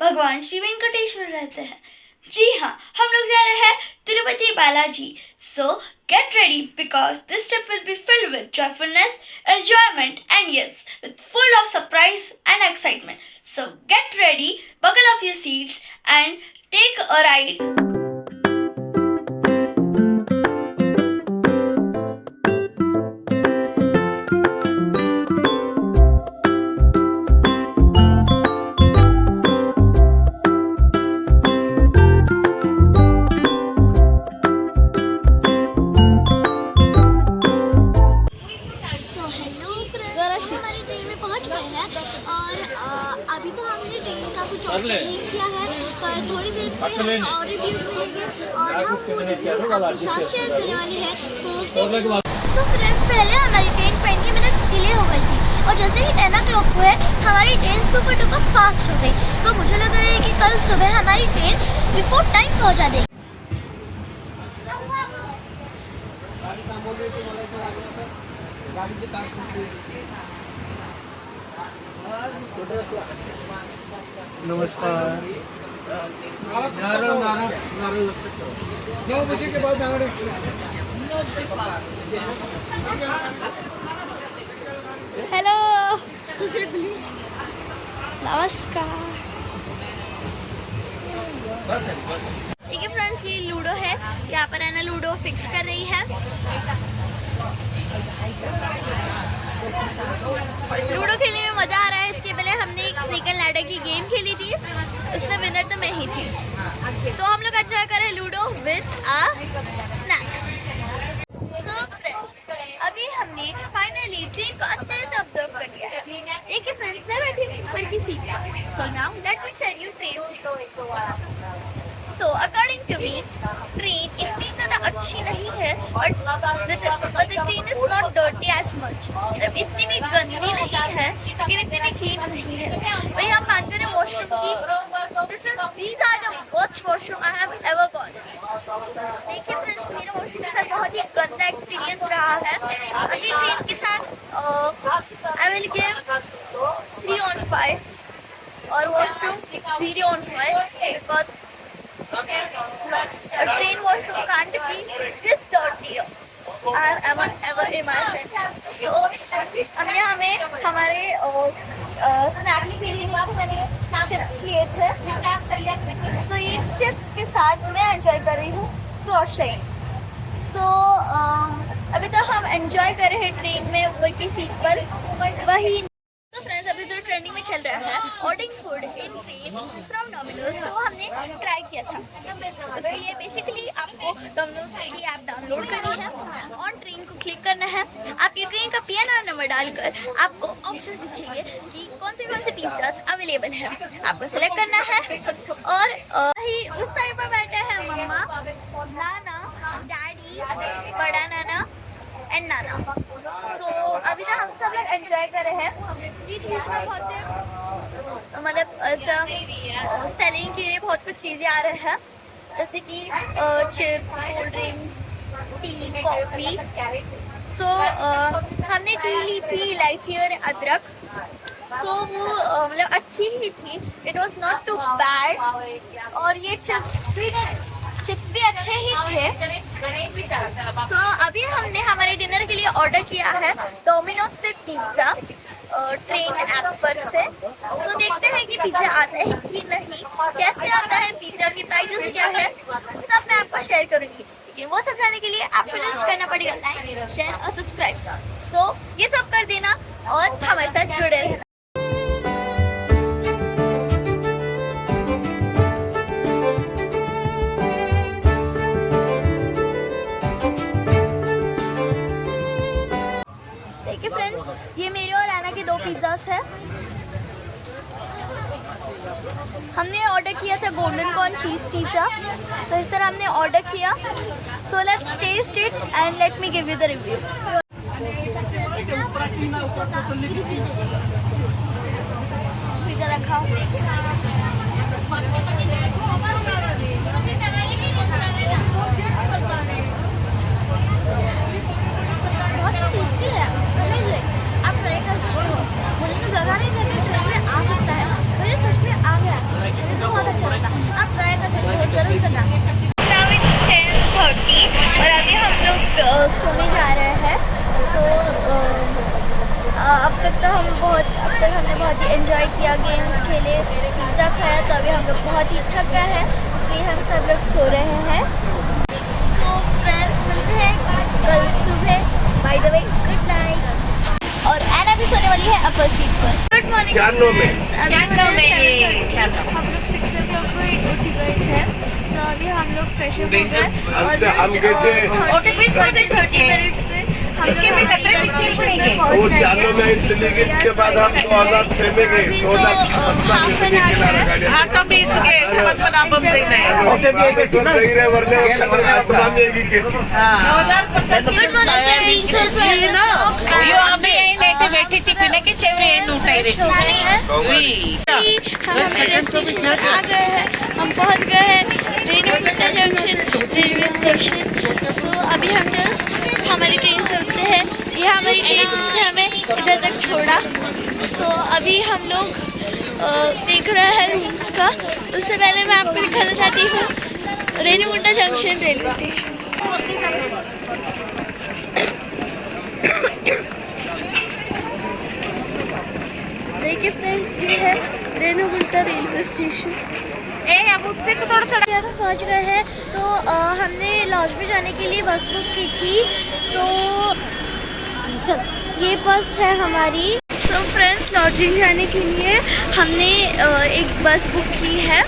भगवान श्री वेंकटेश्वर रहते हैं। जी हाँ, हम लोग जा रहे हैं तिरुपति बालाजी। सो get ready because this trip will be filled with joyfulness, enjoyment and yes, with full of surprise and excitement. So get ready, buckle up your seats and take a ride. अभी तो हमने ट्रेन का कुछ order नहीं किया है, थोड़ी देर से हमें और रिव्यूज मिलेंगे और हम आपके साथ शेयर करने वाले हैं। तो फ्रेंड्स, पहले हमारी ट्रेन 20 मिनट्स डिले हो गई थी और जैसे ही 10 o'clock हुए हमारी ट्रेन सुपर डुपर फास्ट हो गई। तो मुझे लग रहा है कि कल सुबह हमारी ट्रेन बिफोर टाइम पहुँचा देगी। नमस्कार। 9 बजे के बाद हेलो, नमस्कार। ठीक है फ्रेंड्स, ये लूडो है। यहाँ पर है ना, लूडो फिक्स कर रही है। लूडो खेलने में मजा आ रहा है। इसके पहले हमने एक स्नेक एंड लैडर की गेम खेली थी, उसमें विनर तो मैं ही थी। सो हम लोग एंजॉय कर रहे हैं ludo with snacks. So friends, अभी हमने फाइनली ट्रेन को अच्छे से ऑब्जर्व कर लिया है। एक ही फ्रेंड्स में बैठी ऊपर की सीट पर। So now let me share you train. So according to me, train इतनी ज़्यादा अच्छी नहीं है और the train is not dirty as much. इतनी भी गंदी नहीं है लेकिन इतनी भी क्लीन नहीं है। वही हम बात करें वॉशरूम की, these are the worst washroom I have ever gone. देखिए फ्रेंड्स, मेरा वॉशरूम के साथ बहुत ही गंदा एक्सपीरियंस रहा है। अभी ट्रेन के साथ I will give 3 on 5 और washroom 0 on 5 because a train washroom can't be this dirty ever in my life. So हमने हमारे स्नैक्स के लिए मैंने चिप्स लिए थे। तो ये चिप्स के साथ मैं एंजॉय कर रही हूँ क्रॉशिंग। सो अभी तक हम एंजॉय कर रहे हैं ट्रेन में वही की सीट पर वही। तो फ्रेंड्स, अभी जो ट्रेंडिंग में चल रहा है ordering food in train from Domino's, तो हमने ट्राई किया था। तो ये बेसिकली आपको डोमिनोज की ऐप डाउनलोड करनी है, ऑन ट्रेन को क्लिक करना है। आपकी ट्रेन का PNR नंबर डालकर आपको ऑप्शंस दिखेंगे कि कौन से पिज्जास अवेलेबल है। आपको सेलेक्ट करना है और ही उस साइड पर बैठे हैं मम्मा, नाना, डैडी, बड़ा नाना एंड नाना। तो अभी तक हम सब लोग एंजॉय कर रहे हैं। बीच बीच में बहुत से मतलब ऐसा सेलिंग के लिए बहुत कुछ चीज़ें आ रहे हैं, जैसे कि chips, cold drinks, tea, coffee. So हमने टी ली थी इलायची और अदरक। सो वो मतलब अच्छी ही थी, it was not too bad. और ये चिप्स भी अच्छे ही थे। सो अभी हमने हमारे डिनर के लिए ऑर्डर किया है डोमिनोज से पिज्ज़ा ट्रेन ऐप पर से। तो देखते हैं कि पिज्ज़ा आता है कि नहीं, कैसे आता है, पिज्ज़ा की प्राइसेस क्या है, सब मैं आपको शेयर करूँगी। लेकिन वो सब जानने के लिए आपको जस्ट करना पड़ेगा लाइक, शेयर और सब्सक्राइब। सो ये सब कर देना और हमारे साथ जुड़े रहना। फ्रेंड्स, ये मेरे और आना के 2 पिज्ज़ास है। हमने ऑर्डर किया था गोल्डन कॉर्न चीज़ पिज़्ज़ा। तो इस तरह हमने ऑर्डर किया। So let's taste it and let me give you the review. Pizza रखा बहुत टेस्टी है, आप ट्राई कर सकते हो। मुझे तो लगा नहीं था कि ट्रेन में आ सकता है, मुझे सच में आ गया। तो हम अब तक हमने बहुत ही एंजॉय किया, गेम्स खेले, पिज्ज़ा खाया, तो अभी हम लोग बहुत ही थक गए हैं, इसलिए हम सब लोग सो रहे हैं। सो फ्रेंड्स, मिलते हैं कल सुबह। By the way, good night. और एना भी सोने वाली है अपर सीट पर। Good morning. हम लोग 6 o'clock को ही उठ गए थे, तो अभी हम लोग फ्रेश अप हो गए और जस्ट 30 मिनट्स में हम लोग स्टेशन पे पहुंच जाएंगे। इसके बाद हम 2006 में गए, 2006 हाँ तो बीस के पद्मनाभम से नहीं यो अभी यही लेटे बैठी थी पीने की चेवरी है नूटाई रहती आ गए हैं, हम पहुंच गए हैं रेणुगुंटा जंक्शन रेलवे स्टेशन। सो अभी हम जस्ट हमारी ट्रेन से उतरे हैं, ये हमारी ट्रेन जिसने हमें इधर तक छोड़ा। सो अभी हम लोग देख रहे हैं रूम्स का। उससे पहले मैं आपको दिखाना चाहती हूँ रेणुगुंटा जंक्शन रेलवे स्टेशन। देखिए फ्रेंड्स, ये है रेणुगुंटा रेलवे स्टेशन। हम उससे थोड़ा पहुँच गए हैं। तो हमने लॉज में जाने के लिए बस बुक की थी, तो ये बस है हमारी। सो फ्रेंड्स, लॉजिंग जाने के लिए हमने एक बस बुक की है,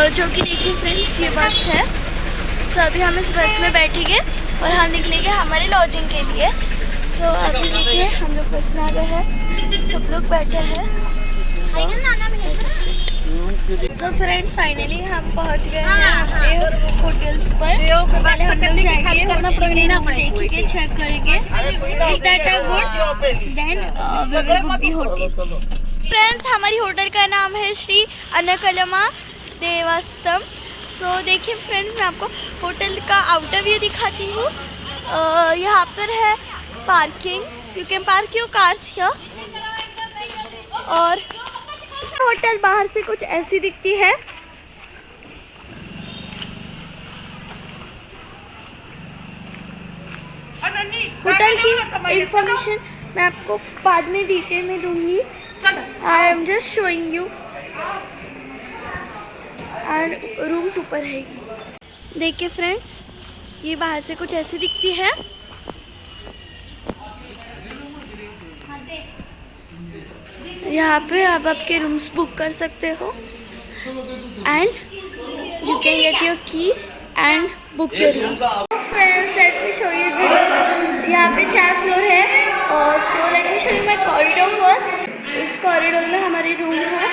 जो कि देखिए फ्रेंड्स, ये बस है। सो अभी हम इस बस में बैठेंगे और हम निकलेंगे हमारे लॉजिंग के लिए। सो अभी देखिए हम लोग बस में आ गए हैं, सब लोग बैठे हैं। सो फ्रेंड्स, फाइनली हम पहुंच गए हैं हमारे होटल्स पर। पहले हम लोग जाएंगे, देखेंगे, चेक करेंगे, if that are good then we will book the hotel. Friends, हमारी होटल का नाम है श्री अन्नकलमा देवस्थम। सो देखिए फ्रेंड्स, मैं आपको होटल का आउटर व्यू दिखाती हूँ। यहाँ पर है parking, you can park your cars here. और होटल बाहर से कुछ ऐसी दिखती है। होटल की इंफॉर्मेशन मैं आपको बाद में डिटेल में दूंगी। I am just showing you. And rooms ऊपर है। देखिए फ्रेंड्स, ये बाहर से कुछ ऐसी दिखती है। यहाँ पे आप आपके रूम्स बुक कर सकते हो and you can get your key and book your rooms. Friends, let me show you the, यहाँ पे 4 फ्लोर है। और so let me show you my corridor first. इस कॉरिडोर में हमारे रूम है।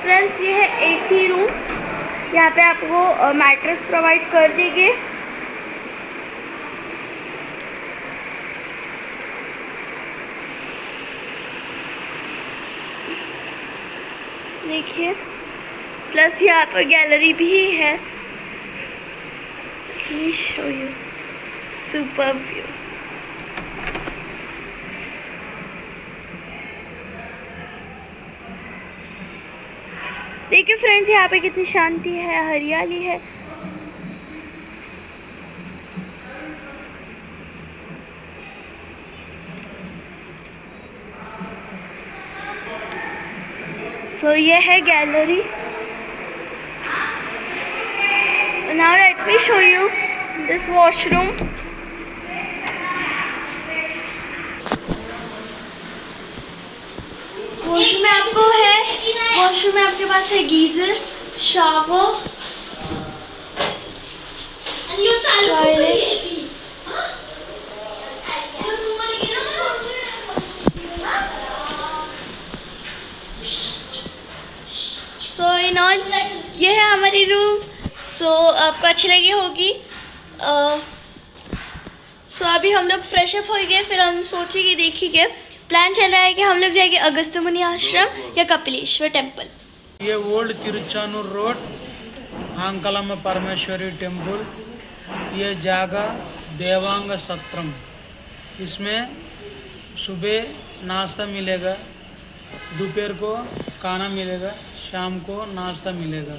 फ्रेंड्स, ये है एसी रूम। यहाँ पे आपको मैट्रेस प्रोवाइड कर देंगे। देखिए, प्लस यहाँ पर गैलरी भी है। Let me show you super view। देखिए फ्रेंड्स, यहाँ पे कितनी शांति है, हरियाली है। सो ये है gallery. Now let me show you this washroom. Washroom में आपको है, वॉशरूम में आपके पास है geyser, shower, toilet. So in all ये है हमारी रूम। सो आपको अच्छी लगी होगी। सो अभी हम लोग फ्रेश अप हो गए, फिर हम सोचेंगे, देखेंगे, प्लान चल रहा है कि हम लोग जाएंगे अगस्त्यमुनि आश्रम या कपिलेश्वर टेम्पल। ये ओल्ड तिरुचानूर रोड आंकलम्मा परमेश्वरी टेम्पल। ये जगह देवांग सत्रम। इसमें सुबह नाश्ता मिलेगा, दोपहर को खाना मिलेगा, शाम को नाश्ता मिलेगा।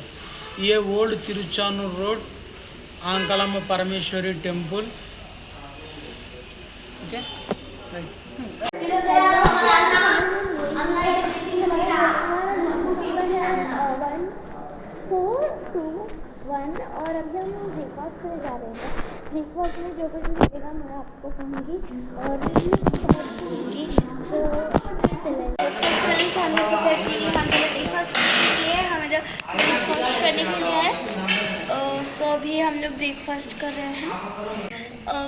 ये ओल्ड तिरुचानूर रोड आंकलम्मा परमेश्वरी टेम्पल। ओके। और अभी हम ब्रेकफास्ट करने जा रहे हैं। ब्रेकफास्ट में जो कुछ मिलेगा मैं आपको कहूँगी और कहूँगी। तो फ्रेंड्स हमने सोचा कि हम ब्रेकफास्ट के लिए हमें ब्रेकफास्ट करने के लिए है। सो अभी हम लोग ब्रेकफास्ट कर रहे हैं।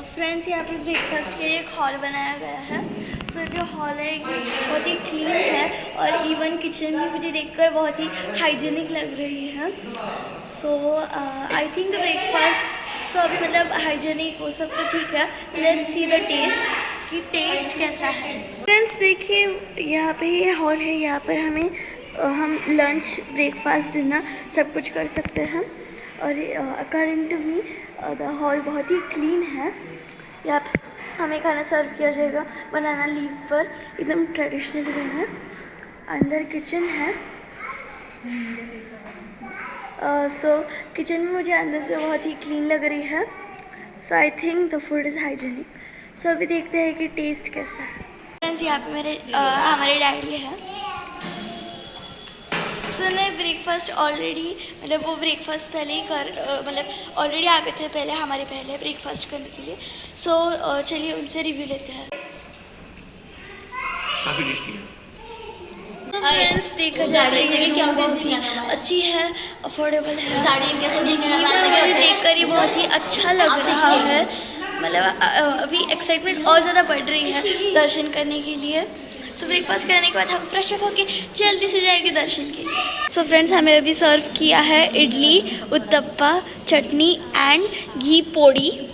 फ्रेंड्स यहाँ पे ब्रेकफास्ट के लिए एक हॉल बनाया गया है। सो जो हॉल है ये बहुत ही क्लीन है और इवन किचन भी मुझे देखकर बहुत ही हाइजीनिक लग रही है। So I think the breakfast so अभी मतलब हाइजीनिक वो सब तो ठीक है। लेट्स सी द टेस्ट कि टेस्ट कैसा है। फ्रेंड्स देखिए यहाँ पे ये हॉल है। यहाँ पर हम लंच ब्रेकफास्ट डिनर सब कुछ कर सकते हैं और according to me the hall बहुत ही क्लीन है। यहाँ पे हमें खाना सर्व किया जाएगा बनाना लीव्स पर, एकदम ट्रेडिशनल वे में। अंदर किचन है। सो किचन में मुझे अंदर से बहुत ही क्लीन लग रही है। So I think the food is hygienic. So अभी देखते हैं कि टेस्ट कैसा है। फ्रेंड्स यहाँ पे हमारे डैडी है। सो ने ब्रेकफास्ट ऑलरेडी मतलब वो ब्रेकफास्ट पहले ही मतलब ऑलरेडी आ गए थे पहले हमारे पहले ब्रेकफास्ट करने के लिए। सो चलिए उनसे रिव्यू लेते हैं। काफी टेस्टी है। तो फ्रेंड्स देखा जाए तो ये रूम बहुत ही अच्छी है, अफोर्डेबल है। मुझे देखकर ये बहुत ही अच्छा लग रहा है। मतलब अभी एक्साइटमेंट और ज़्यादा बढ़ रही है दर्शन करने के लिए। सो ब्रेकफास्ट करने के बाद हम फ्रेश अप होकर जल्दी से जाएंगे दर्शन के लिए। सो फ्रेंड्स हमें अभी सर्व किया है इडली, उत्तप्पा, चटनी एंड घी पोड़ी।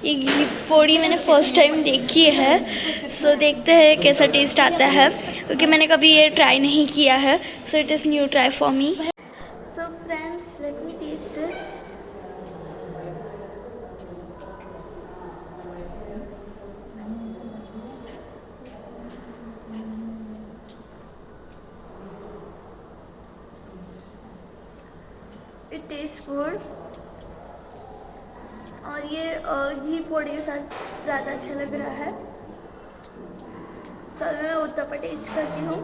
ये घी पोड़ी मैंने फर्स्ट टाइम देखी है। सो देखते हैं कैसा टेस्ट आता है क्योंकि मैंने कभी ये ट्राई नहीं किया है। So it is new try for me. So friends let me taste this. It taste good और ये घी पोड़ी के साथ ज़्यादा अच्छा लग रहा है। सर मैं उत्तप्पा टेस्ट करती हूँ।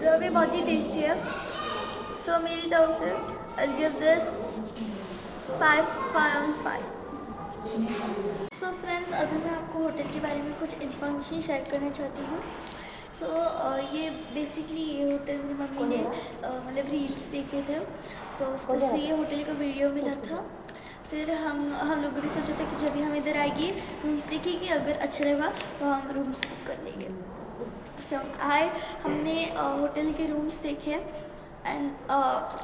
तो भी बहुत ही टेस्टी है। सो मेरी तरफ से आई गिव दिस 5/5। सो फ्रेंड्स अभी मैं आपको होटल के बारे में कुछ इन्फॉर्मेशन शेयर करना चाहती हूँ। सो ये बेसिकली ये होटल मेरी मम्मी ने मतलब रील्स देखे थे तो उस पर से ये होटल का वीडियो मिला था। फिर हम लोगों ने सोचा था कि जब भी हम इधर आएंगे रूम्स देखेंगे, अगर अच्छा लगा तो हम रूम्स बुक कर लेंगे। सो हमने होटल के रूम्स देखे एंड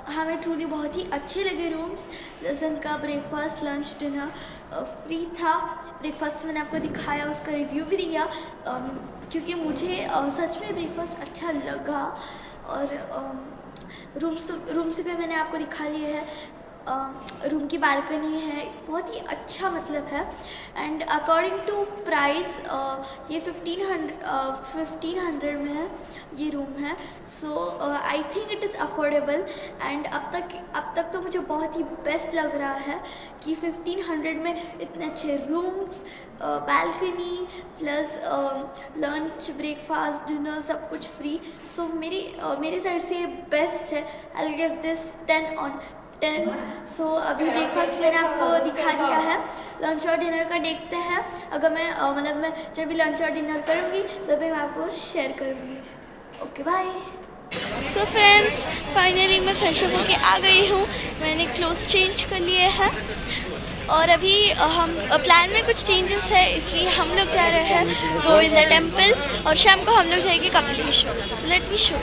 हमें ट्रूली बहुत ही अच्छे लगे रूम्स। जैसे उनका ब्रेकफास्ट लंच डिनर फ्री था। ब्रेकफास्ट मैंने आपको दिखाया, उसका रिव्यू भी दिया क्योंकि मुझे सच में ब्रेकफास्ट अच्छा लगा। और रूम्स भी मैंने आपको दिखा लिए है। रूम की बालकनी है, बहुत ही अच्छा मतलब है। एंड अकॉर्डिंग टू प्राइस ये 1500 में है ये रूम है। So I think it is affordable and अब तक तो मुझे बहुत ही बेस्ट लग रहा है कि 1500 में इतने अच्छे rooms, balcony plus lunch breakfast dinner सब कुछ फ्री। सो मेरे साइड से ये बेस्ट है। I will give this 10/10। सो अभी ब्रेकफास्ट मैंने आपको दिखा दिया है। लंच और डिनर का देखते हैं। अगर मैं मैं जब भी लंच और डिनर करूँगी तभी मैं आपको शेयर करूँगी। Okay bye. So friends finally मैं फ्रेश अप होके आ गई हूँ। मैंने क्लोथ चेंज कर लिए हैं और अभी हम प्लान में कुछ चेंजेस है इसलिए हम लोग जा रहे हैं गोविंदा टेम्पल और शाम को हम लोग जाएंगे Kapileswar. So let me show.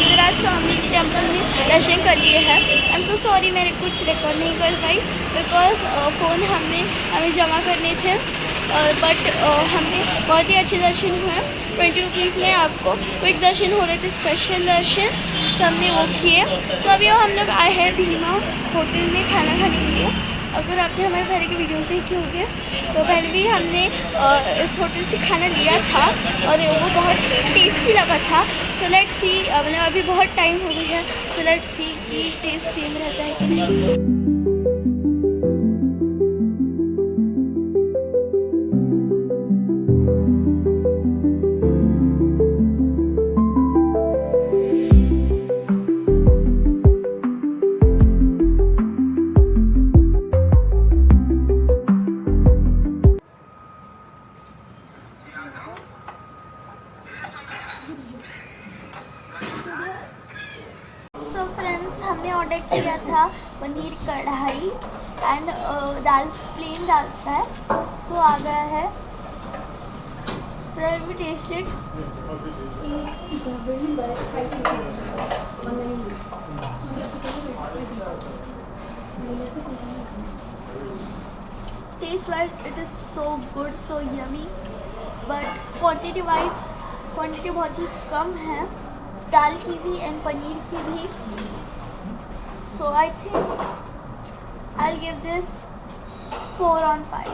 Lingaraj Swami temple में दर्शन कर लिए हैं। आई एम सो सॉरी मैंने कुछ रिकॉर्ड नहीं कर पाई बिकॉज फ़ोन हमें जमा करने थे, बट हमने बहुत ही अच्छे दर्शन हुए। 20 रुपीज़ में आपको क्विक दर्शन हो रहे थे, स्पेशल दर्शन, तो हमने वो किए। तो अभी हम लोग आए हैं भीमा होटल में खाना खाने के लिए। अगर आपने हमारे पहले के वीडियोस देखे होंगे तो पहले भी हमने इस होटल से खाना लिया था और वो बहुत टेस्टी लगा था। सो लेट्स सी, मतलब अभी बहुत टाइम हो गया है, सो लेट्स सी कि टेस्ट सेम रहता है कि नहीं। सो फ्रेंड्स, हमने ऑर्डर किया था paneer kadai and dal, plain dal fry. So आ गया है, so let me taste it. Taste wise it is so good, so yummy, but quantity wise quantity बहुत ही कम है, दाल की भी एंड पनीर की भी। So I think I give this 4 on 5।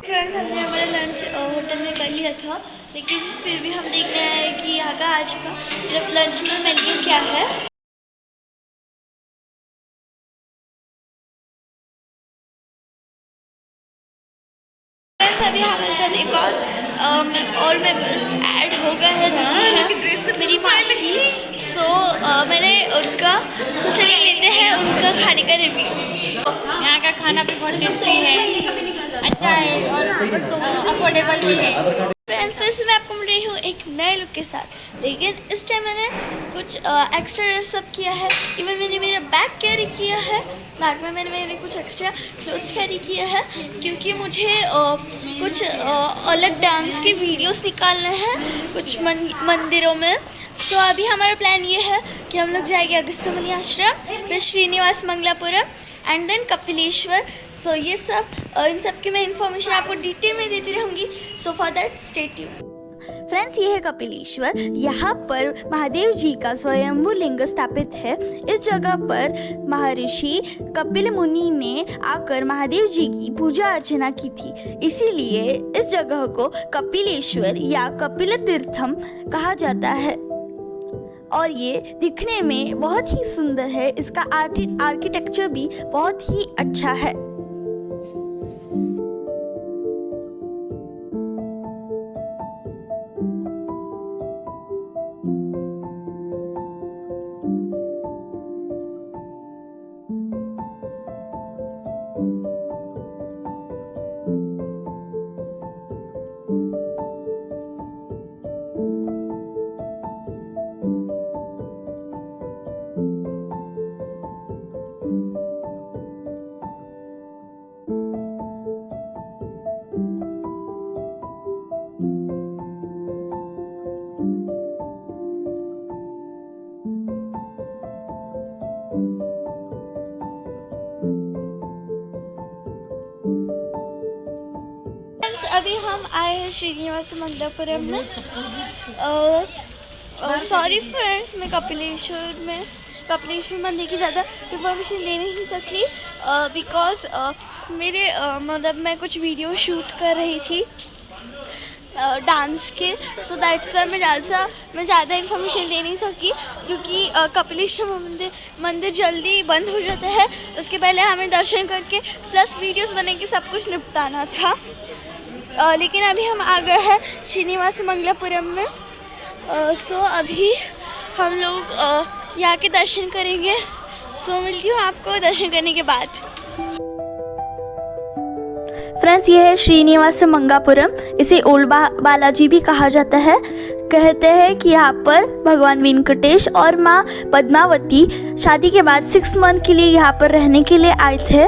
Friends, हमने हमारा लंच होटल में कर लिया था, लेकिन फिर भी हम देखने आए कि यहाँ का आज का जब लंच में मेन्यू क्या है। अभी हमारे साथ एक और मेंबर्स ऐड हो गए हैं, मेरी मासी। सो मैंने उनका चलिए लेते हैं उनका खाने का रिव्यू। यहाँ का खाना भी बहुत टेस्टी है, अच्छा है और अफोर्डेबल भी है। फ्रेंड्स, वैसे मैं आपको मिल रही हूँ एक नए लुक के साथ, लेकिन इस टाइम मैंने कुछ एक्स्ट्रा ड्रेसअप किया है। इवन मैंने मेरा बैग कैरी किया है, बैग में मैंने कुछ एक्स्ट्रा क्लोथ्स कैरी किया है क्योंकि मुझे कुछ अलग डांस के वीडियोस निकालने हैं कुछ मंदिरों में। सो अभी हमारा प्लान ये है कि हम लोग जाएंगे अगस्त्यमुनि आश्रम, फिर श्रीनिवास मंगलापुरम एंड देन कपिलेश्वर। सो ये सब इन सब की मैं इन्फॉर्मेशन आपको डिटेल में देती रहूँगी, so for that stay tuned. Friends, ये है कपिलेश्वर। यहाँ पर महादेव जी का स्वयंभू लिंग स्थापित है। इस जगह पर महर्षि कपिल मुनि ने आकर महादेव जी की पूजा अर्चना की थी, इसीलिए इस जगह को कपिलेश्वर या कपिल तीर्थम कहा जाता है। और ये दिखने में बहुत ही सुंदर है, इसका आर्किटेक्चर भी बहुत ही अच्छा है। अभी हम आए हैं श्रीनिवास मंगलापुरम में। सॉरी फ्रेंड्स, मैं कपिलेश्वर मंदिर की ज़्यादा इन्फॉर्मेशन ले नहीं सकती बिकॉज मेरे मतलब मैं कुछ वीडियो शूट कर रही थी डांस के, सो दैट्स वाई मैं ज़्यादा इन्फॉर्मेशन ले नहीं सकी क्योंकि कपिलेश्वर मंदिर जल्दी बंद हो जाता है। उसके पहले हमें दर्शन करके प्लस वीडियोस बने के सब कुछ निपटाना था। लेकिन अभी हम आ गए हैं श्रीनिवास मंगलापुरम में। सो अभी हम लोग यहाँ के दर्शन करेंगे। सो मिलती हूँ आपको दर्शन करने के बाद। फ्रेंड्स, ये है श्रीनिवास मंगापुरम। इसे ओल्ड बालाजी भी कहा जाता है। कहते हैं कि यहाँ पर भगवान वेंकटेश और माँ पद्मावती शादी के बाद 6 मंथ के लिए यहाँ पर रहने के लिए आए थे।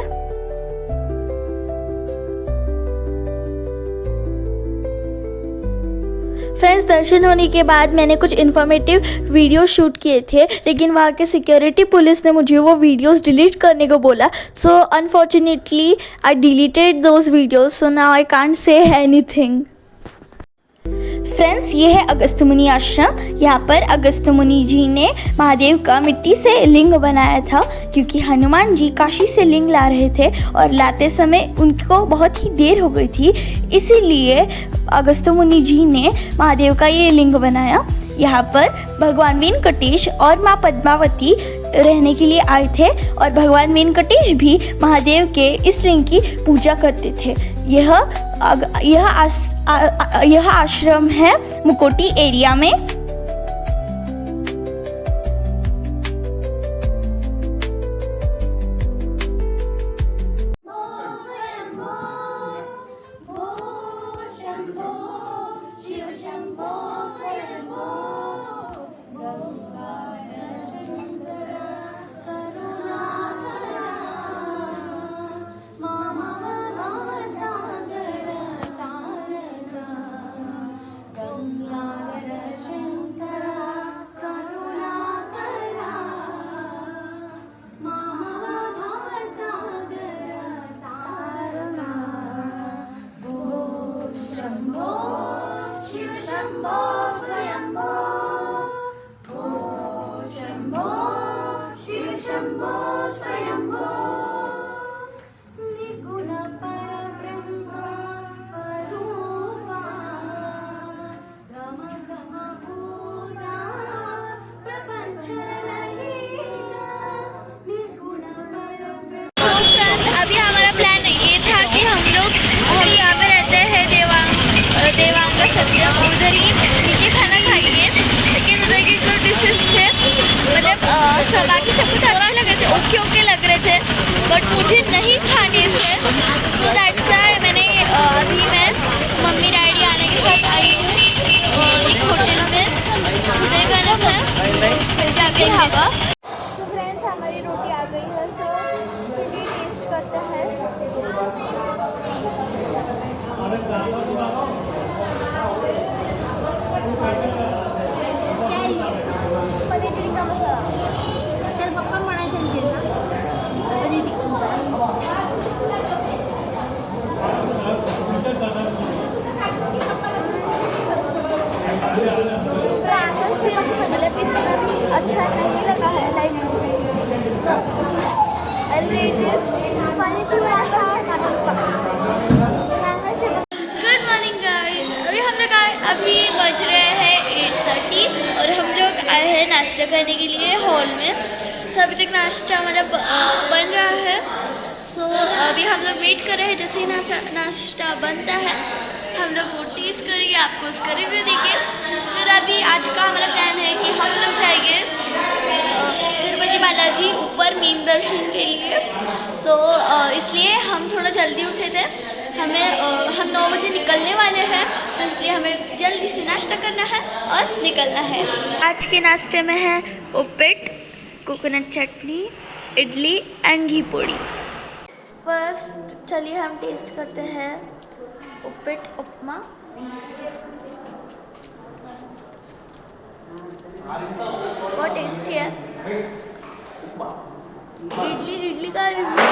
फ्रेंड्स, दर्शन होने के बाद मैंने कुछ इन्फॉर्मेटिव वीडियो शूट किए थे, लेकिन वहाँ के सिक्योरिटी पुलिस ने मुझे वो वीडियोस डिलीट करने को बोला. So unfortunately I deleted those videos, so now I can't say anything. Friends, ये है अगस्त्य मुनि आश्रम. यहाँ पर अगस्त्य मुनि जी ने महादेव का मिट्टी से लिंग बनाया था, क्योंकि हनुमान जी काशी से लिंग ला रहे थे और लाते समय उनको बहुत ही देर हो गई थी. इसीलिए अगस्त्य मुनि जी ने महादेव का ये लिंग बनाया. यहाँ पर भगवान वेंकटेश और माँ पद्मावती रहने के लिए आए थे और भगवान वेंकटेश भी महादेव के इस लिंग की पूजा करते थे. यह आश्रम है मुकोटी एरिया में. बाकी सब कुछ अच्छे लग रहे थे, ओके लग रहे थे, बट मुझे नहीं खाने थे. सो दैट्स व्हाई मैंने अभी मैं मम्मी डैडी आने के साथ आई हूँ एक होटल में. उधर गरम है, फिर जाके हवा. तो फ्रेंड्स, हमारी रोटी आ गई है, सो चलिए टेस्ट करते हैं. पनीर टिक्का मसाला अच्छा नहीं लगा है. Like good morning guys. अभी बज रहे हैं 8:30 और हम लोग आए हैं नाश्ता करने के लिए हॉल में. सो अभी तक नाश्ता मतलब बन रहा है. सो अभी हम लोग वेट कर रहे हैं. जैसे ही नाश्ता बनता है हम लोग वो टेस्ट करेंगे, आपको उसका रिव्यू देंगे. फिर अभी आज का हमारा प्लान है कि हम लोग जाएंगे तिरुपति बालाजी ऊपर मेन दर्शन के लिए. तो इसलिए हम थोड़ा जल्दी उठे थे. हम 9 बजे निकलने वाले हैं, तो इसलिए हमें जल्दी से नाश्ता करना है और निकलना है. आज के नाश्ते में है uppit, coconut chutney, idli and ghee podi. First चलिए हम टेस्ट करते हैं उपीट उपमा. बहुत टेस्टी है. इडली का रिव्यू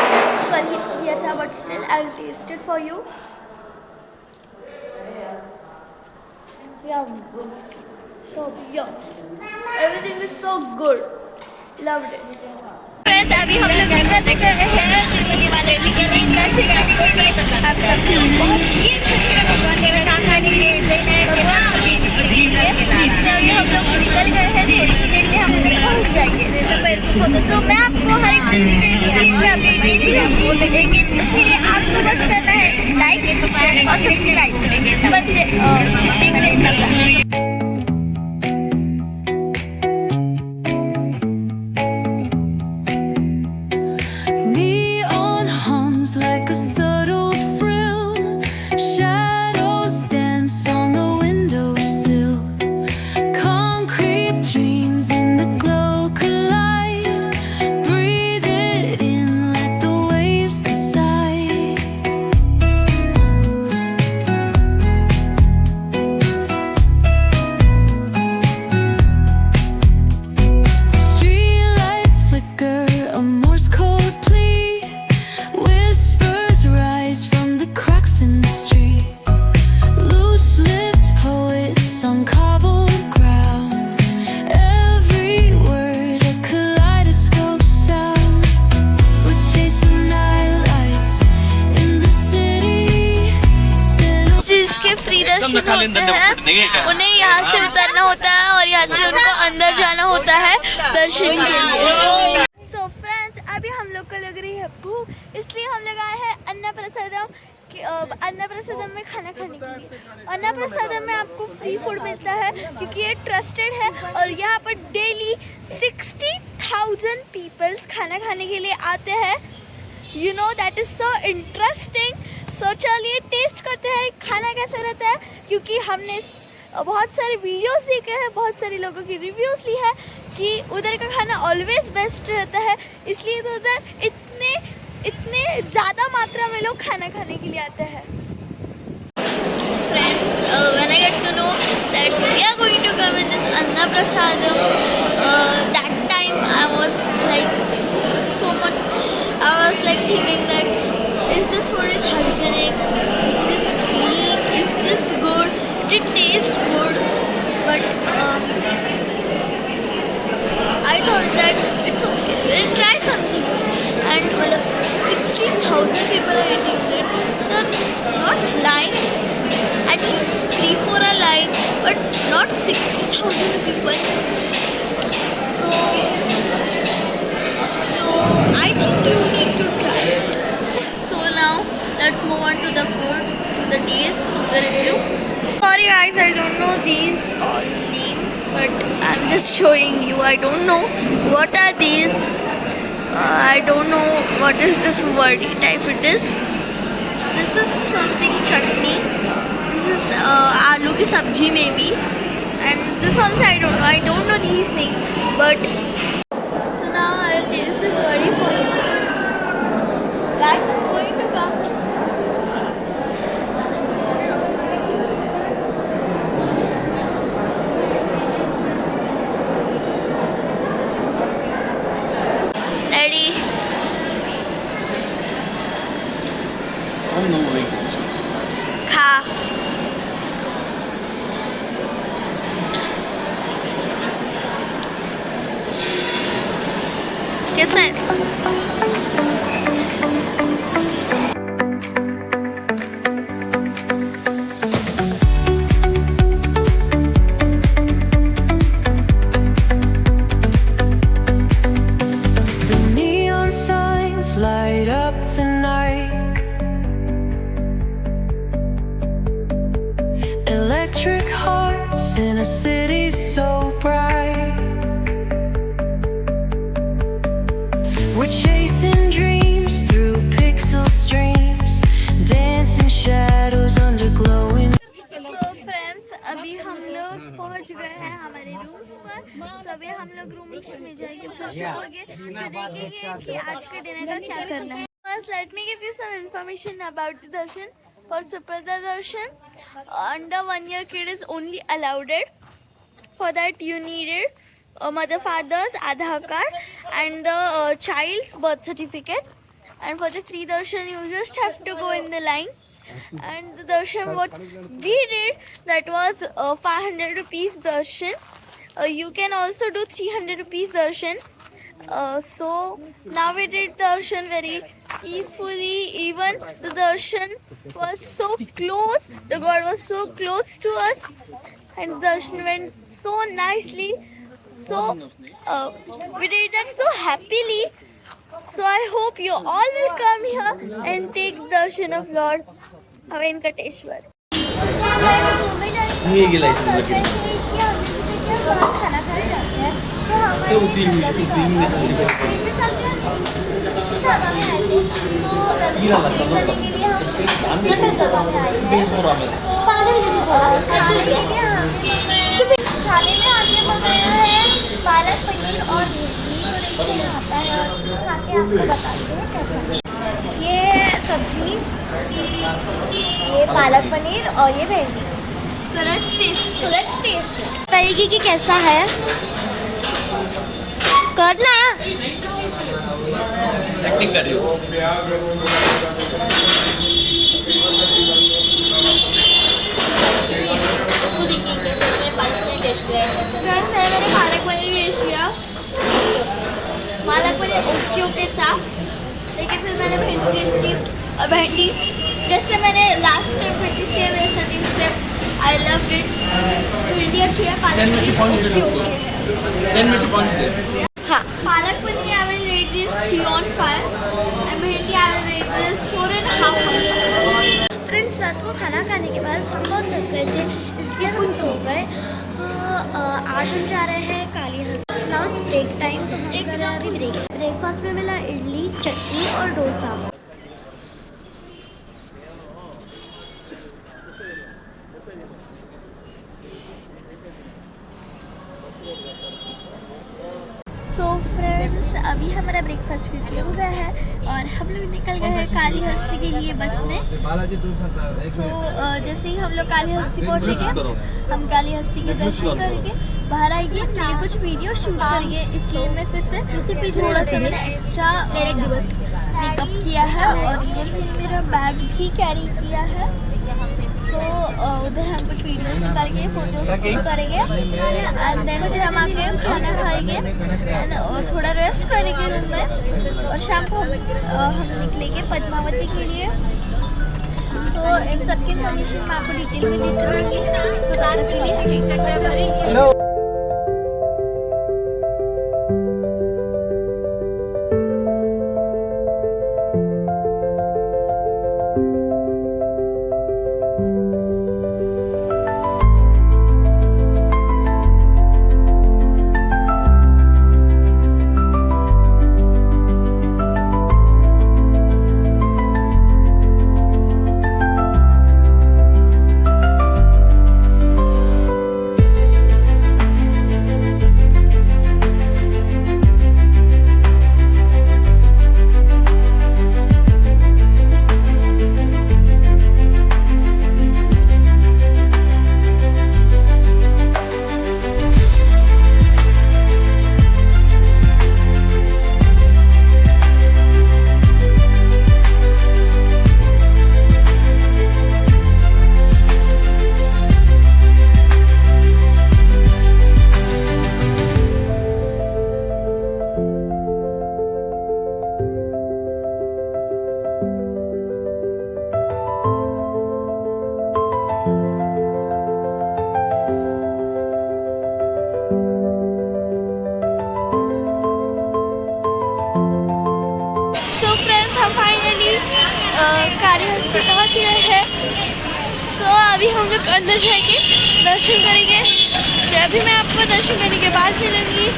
कर ही दिया था, but still I will test it for you. Yum. So yum. Everything is so good. Loved it. Friends, अभी हम लोग निकल रहे हैं तिरुपति बालाजी के लिए दर्शन करने. आप सब बहुत ही भगवान के काका ने अभी हम लोग निकल गए हैं. थोड़ी देर में हम पहुँच जाएंगे. तो मैं आपको हर एक चीज़ के लिए अपडेट देती रहूँ, लेकिन इसलिए आपको बस करना है लाइक और subscribe. Neon hums like a subtle thrill. Shadows dance on the windowsill. Concrete dreams in the glow collide. Breathe it in, let the waves decide. होते हैं उन्हें यहाँ से उतरना होता है और यहाँ से उनको अंदर जाना होता है दर्शन के लिए। सो फ्रेंड्स, अभी हम लोग को लग रही है भूख, इसलिए हम लोग आए हैं अन्नप्रसादम में खाना खाने के लिए। अन्नप्रसादम में आपको फ्री फूड मिलता है क्योंकि ये ट्रस्टेड है और यहाँ पर डेली 60,000 पीपल्स खाना खाने के लिए आते हैं। You know that is so interesting. So चलिए टेस्ट करते हैं खाना कैसा रहता है, क्योंकि हमने बहुत सारे वीडियोस देखे हैं, बहुत सारे लोगों की रिव्यूज़ ली है कि उधर का खाना ऑलवेज बेस्ट रहता है, इसलिए तो उधर इतने ज़्यादा मात्रा में लोग खाना खाने के लिए आते हैं। Friends, when I get to know that we are going to come in this Annaprasadam, that time I was like thinking that is this food is hygienic, is this clean, is this good, did it taste good, but I thought that it's okay, we'll try something. And 60,000 people are eating it. They're not lying. At least 3-4 are lying, but not 60,000 people. So I think you need to try. So now let's move on to the food, to the taste, to the review. Sorry guys, I don't know these all names, but I'm just showing you. I don't know what are these. I don't know what is this wordy type it is. This is something chutney. This is aloo ki sabji maybe. And this also I don't know. I don't know these names. But so now I'll taste this wordy for you. Guys is going to come. Ready? खा। कैसा है? The neon signs light up the night. Electric hearts in a city so bright. We're chasing dreams through pixel streams, dancing shadows under glowing. So friends, अभी हम लोग पहुंच गए हैं हमारे रूम्स पर। तो अभी हम लोग रूम्स में जाएंगे, फ्रेश होंगे, फिर देखेंगे कि आज के डिनर का क्या करना है। First, let me give you some information about the darshan. For Suprada darshan, under 1 year kid is only allowed it. For that you needed mother father's Aadhaar card and the child's birth certificate. And for the free darshan, you just have to go in the line. And the darshan what we did, that was 500 rupees darshan. You can also do 300 rupees darshan. So now we did darshan very peacefully. Even the darshan was so close, the God was so close to us, and the darshan went so nicely. So we did that so happily. So I hope you all will come here and take darshan of Lord Venkateshwar. मी गेला इथे खाना खाने जाते हैं तो हमारे खाने में आगे मंगाया है पालक पनीर और भिंडी, तो देखिए यहाँ आता है और खा के आपको बताते हैं कैसा। ये सब्जी, ये पालक पनीर और ये भिंडी। So let's taste it. बताइए कि कैसा है, करना एक्टिंग कर रही हो। मैंने पालक पनीर टेस्ट किया, पालक पनीर ओके था, लेकिन फिर मैंने भिंडी टेस्ट की। और भिंडी जैसे मैंने लास्ट टाइम भिंडी से वैसा टेस्ट है, I loved it. भिंडी अच्छी है, पालक 10 में से पनीर 5 okay दे है। 10 में से 5 दे हाँ, palak paneer I will rate this 3 on 5 and भिंडी I will rate this 4.5 on 5. Friends, रात को खाना खाने के बाद हम बहुत थक गए थे, इसलिए हम सो गए। सो आज हम जा रहे हैं काली हस्ती। नाउ इट्स ब्रेक टाइम, तो हम कर रहे हैं अभी ब्रेक। ब्रेकफास्ट में मिला इडली, चटनी और डोसा। सो फ्रेंड्स, अभी हमारा ब्रेकफास्ट भी हो गया है और हम लोग निकल गए हैं काली हस्ती के लिए बस में। सो जैसे ही हम लोग काली हस्ती पहुँचेंगे, हम काली हस्ती के दर्शन करेंगे, बाहर आएंगे, मेरे कुछ वीडियो शूट करेंगे, इसलिए मैं फिर से थोड़ा सा मैंने एक्स्ट्रा मेकअप किया है और मेरा बैग भी कैरी किया है। सो उधर हम कुछ वीडियोस निकालेंगे, फोटोज करेंगे एंड देन फिर हम आके खाना खाएंगे एंड थोड़ा रेस्ट करेंगे रूम में और शाम को हम निकलेंगे पद्मावती के लिए। सो इन सब की इन्फॉर्मेशन मैं आपको डिटेल में देती रहूँगी। सो तब तक के लिए स्टे करेंगे। काली हस्ती पहुँच गए हैं। सो अभी हम लोग अंदर जाएंगे, दर्शन करेंगे, फिर अभी मैं आपको दर्शन करने के बाद मिलूंगी।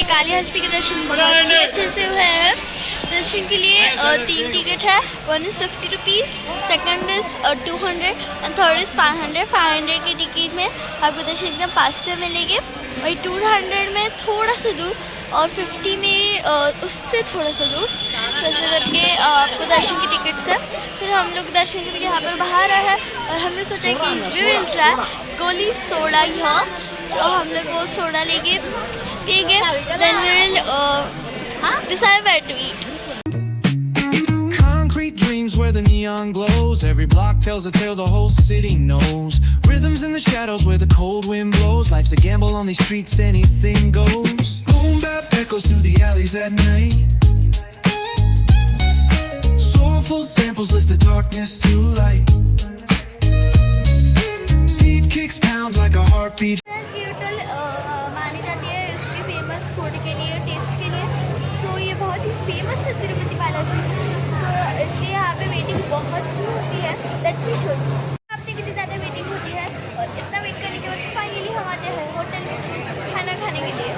काली हस्ती के दर्शन बहुत ही अच्छे से हुए हैं। दर्शन के लिए 3 टिकट है, 1 is 50 rupees, second is 200 and third is 500। 500 के टिकट में आपको दर्शन एकदम पास से मिलेंगे, वही 200 में थोड़ा सा दूर और 50 में उससे थोड़ा सा दूर। ऐसे करके आपको दर्शन की टिकट्स है। फिर हम लोग दर्शन के लिए यहाँ पर बाहर आए हैं और हमने सोचा कि we will try goli soda यहाँ। सो हम लोग वो सोडा लेके पिएंगे, then we will decide where to eat. Concrete dreams where the neon glows. Every block tells a tale the whole city knows. Rhythms in the shadows where the cold wind blows. Life's a gamble on these streets, anything goes. Boom bap echoes through the alleys at night. Soulful samples lift the darkness to light. Beat kicks pound like a heartbeat. मानी जाती है इसकी famous food के लिए, test के लिए। सो ये बहुत ही फेमस है तिरुपति बालाजी। सो इसलिए यहाँ पे वेटिंग बहुत ही होती है। लेट मी शो यू आपने कितनी ज़्यादा वेटिंग होती है। और इतना वेट करने के बाद फाइनली हम आते हैं होटल में खाना खाने के लिए।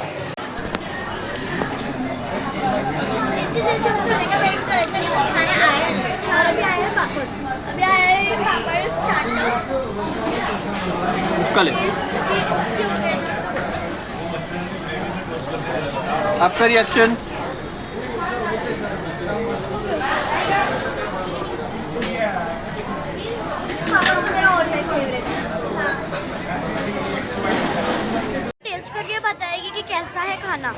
जितनी देर से खाने का वेट कर रहे थे खाना आया नहीं और अभी आया पापड़। अभी आया है पापड़ स्टार्टर्स। उसका ले भी ओके ओके आपका रिएक्शन? मेरा और फेवरेट। टेस्ट करके बताएगी कि कैसा है खाना।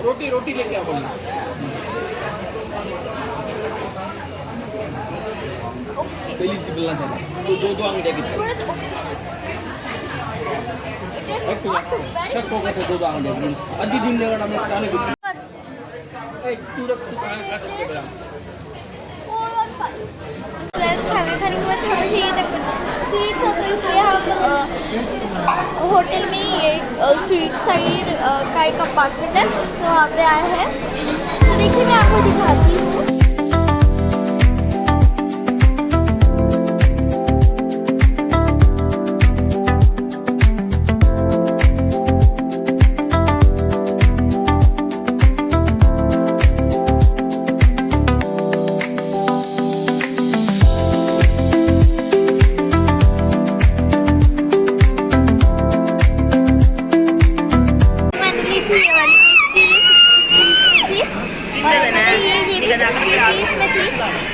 रोटी रोटी लेके आओ। ओके पहिलीच ती बोलला त्याला दो दो अंगड्या घेतल्या थोडंच okay it is not very टक्को का दो दो अंगड्या आधी दिन लेवड आम्ही चालू घेतली ए तू काय काटते बरं 4 और 5 फ्रेंड्स खाने खाने के बाद थोड़ा चाहिए था कुछ स्वीट था तो इसलिए हम होटल में ही एक स्वीट साइड का एक अपार्टमेंट है तो वहाँ पे आए हैं। तो देखिए मैं आपको दिखाती हूँ।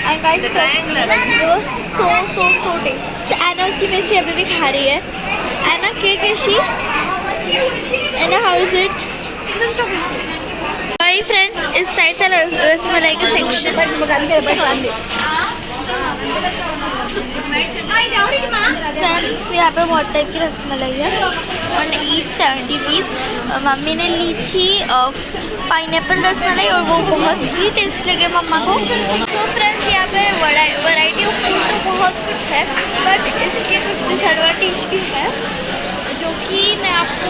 And guys, trust me, it was so tasty. Anna उसकी पेस्ट्री अभी भी खा रही है। Anna केक कैसी? Anna how is it? Hi friends, इस साइड था रसमलाई का सेक्शन। फ्रेंड्स यहाँ पे बहुत टाइप की रसमलाई है और ईच 70 पीस। मम्मी ने ली थी पाइनएप्पल रसमलाई और वो बहुत ही टेस्टी लगे मम्मा को। सो फ्रेंड्स यहाँ पे वैरायटी ऑफ फूड तो बहुत कुछ है बट इसके कुछ डिसएडवांटेज भी है जो कि मैं आपको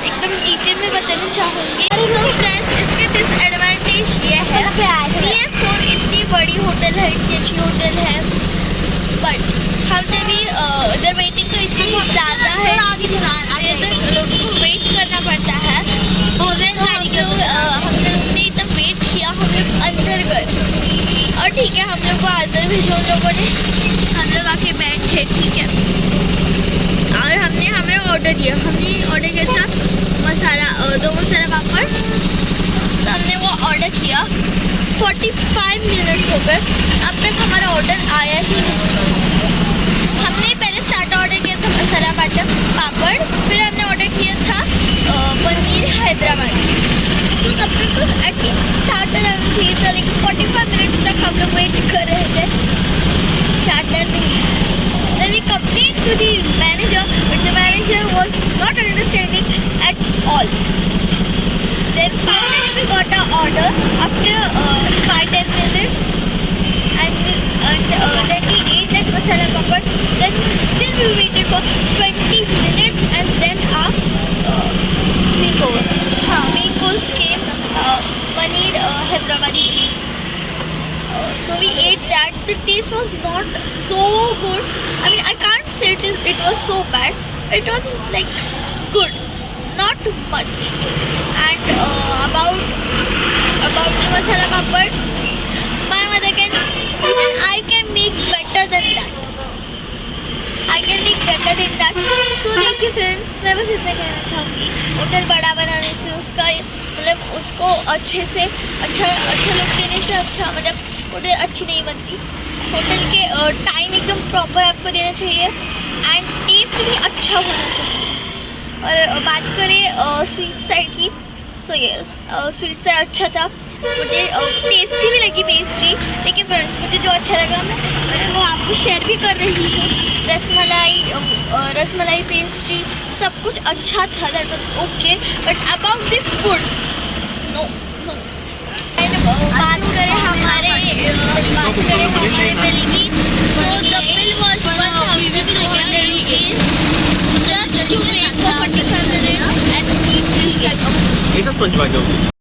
एकदम डिटेल में बताना चाहूँगी। सो फ्रेंड्स इसके डिसएडवांटेज ये है PS4 इतनी बड़ी होटल है, इतनी अच्छी होटल है बट हमने भी इधर वेटिंग तो इतनी ज़्यादा है तो लोगों को वेट करना पड़ता है। बोल रहे गाड़ी के हमने इतना वेट किया, हम लोग अंदर गए और ठीक है हम लोग को अंदर भी जो लोगों ने हम लोग आके बैठे ठीक है और हमें ऑर्डर दिया। हमने ऑर्डर किया था दो मसाला पापड़ तो हमने वो ऑर्डर किया। 45 मिनट्स हो गए अब तक हमारा ऑर्डर आया ही नहीं। हमने पहले स्टार्टर ऑर्डर किया था मसाला पापड़, फिर हमने ऑर्डर किया था पनीर हैदराबादी। तो तब तक तो एटलीस्ट स्टार्टर आना चाहिए था लेकिन 45 मिनट्स तक हम लोग वेट कर रहे थे, स्टार्टर नहीं है। Then we complained to the manager but the manager was not understanding at all. Then finally we got our order after 5-10 minutes and then we ate that masala papad. Then still we waited for 20 minutes and then our main course came paneer Hyderabadi. So we ate that. The taste was not so good. I mean I can't say it was so bad. It was like good, not much. And about the masala papad, my mother even I can make better than that. So देखिए friends मैं बस इतना कहना चाहूँगी hotel बड़ा बनाने से उसका मतलब उसको अच्छे से अच्छा लुक देने से अच्छा मतलब होटल अच्छी नहीं बनती। होटल के टाइम एकदम प्रॉपर आपको देना चाहिए एंड टेस्ट भी अच्छा होना चाहिए। और बात करें स्वीट साइड की सो यस स्वीट साइड अच्छा था, मुझे टेस्टी भी लगी पेस्ट्री। देखिए फ्रेंड्स मुझे जो अच्छा लगा मैं वो आपको शेयर भी कर रही हूँ। रसमलाई पेस्ट्री सब कुछ अच्छा था, that was okay but about the food no. बात करें हमारे बिल की so the bill was 1,200 rupees just to pay 45 minutes and ऐसा स्पंज बाकी